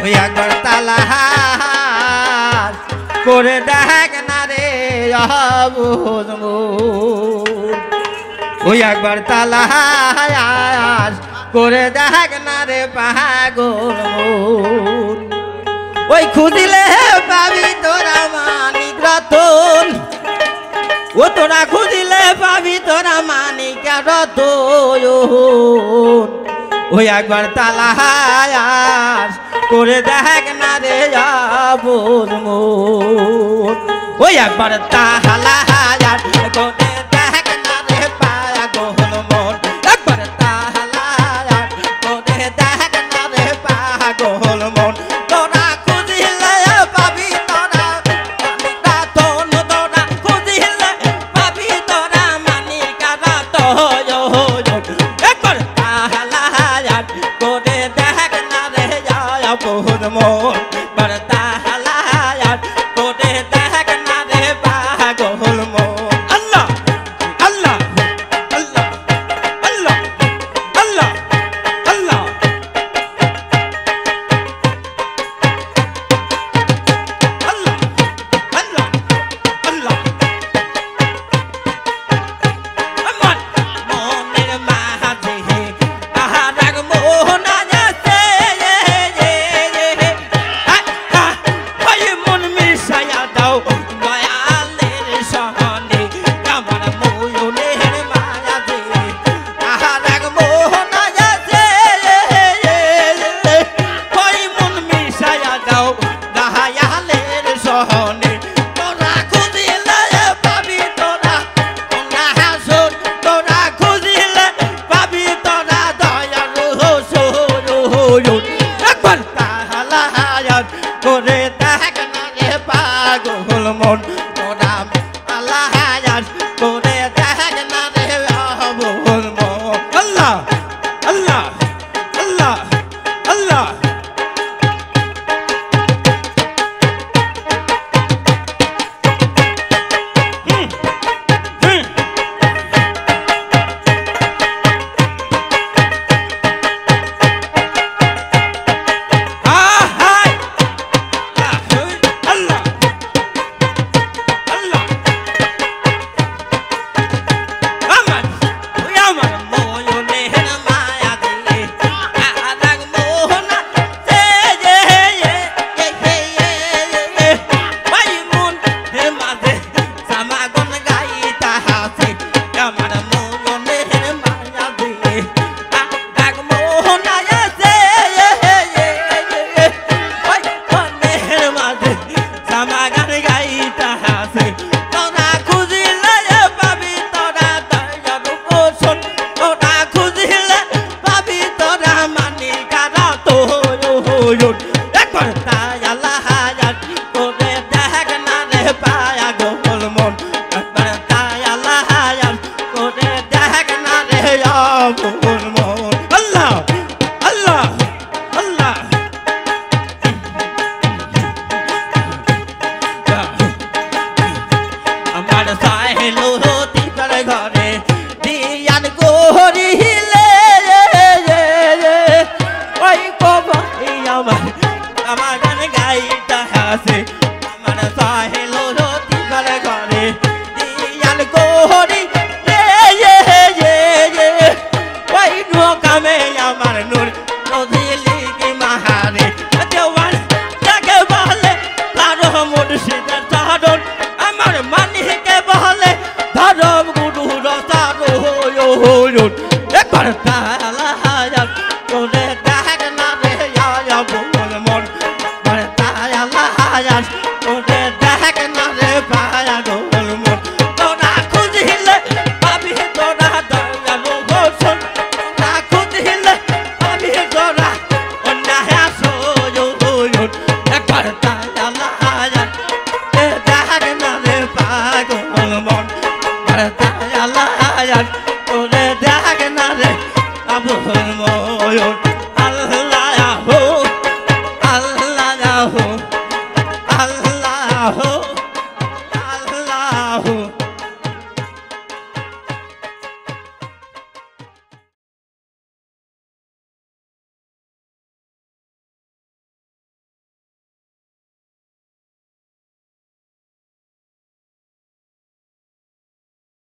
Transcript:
ওই একবার তালা করে দেখ না রে অবুঝ মন ওই একবার তালা করে দেখ না রে পাগল মন ওই খুঁজিলে পাবি তোরা মানিক রতন ও তোরা খুঁজিলে পাবি তোরা মানিক রতন ওই একবার তালা করে দেখ না রে অবুঝ মন ওই একবার তালা করে দেখ না রে পাগল মন একবার তালা করে দেখ না রে পাগল মন তোরা খুঁজিলে পাবি তোরা মানিক রতন তোরা খুঁজিলে পাবি তোরা মানিক রতন একবার তালা করে দেখ না রে অবুঝ মন একবার তালা করে দেখ না রে পাগল মন আল্লাহ আল্লাহ আল্লাহ আল্লাহ আল্লাহ আল্লাহ আল্লাহ আল্লাহ আল্লাহ আমার মনের মাঝে আহারাগ মোহন আছে ওই মন মিশাইয়া দাও দয়ালের সহনে আমার মনের মাঝে আহারাগ মোহন আছে ওই মন মিশাইয়া দাও দয়ালের সহনে তোরা খুঁজিলে পাবি তোরা না হাসুন তোরা খুঁজিলে পাবি তোরা দয়াল হোসুন একবার তাহলা করে দেখ না রে পাগল মন তোরা আল্লাহ করে দেখ না রে অবুঝ মন আল্লাহ আল্লাহ আল্লাহ আল্লাহ একবার তালা করে দেখ না রে পাগল মন একবার তালা করে দেখ না রে অবুঝ মন আল্লাহ আল্লাহ আল্লাহ আমার সাহেলো তিকার ঘরে দিয়ান গহরিলে ওই কবাই আমার গান গাইতা হাসে আমার সাহেলো তিকার ঘরে দিয়ান গহরি ওই নৌকামে আমার নূর নদীলি কি মাহারে দেওয়ান তাকে বলে তার মুর্শিদের চাদর আমার মানিকে বলে ধরম গুরু রসারো একবার তালা করে দেখ না রে অবুঝ মন একবার তালা করে দেখ না রে পাগল মন তোরা খুঁজিলে পাবি তোরা দয়াল হোসেন তোরা খুঁজিলে পাবি তোরা অন্যায় আসুন একবার তালা দেখ না রে পাগল মন একবার তালা করে দেখ না রে অবুঝ মন আল্লাহ আল্লাহ আল্লাহ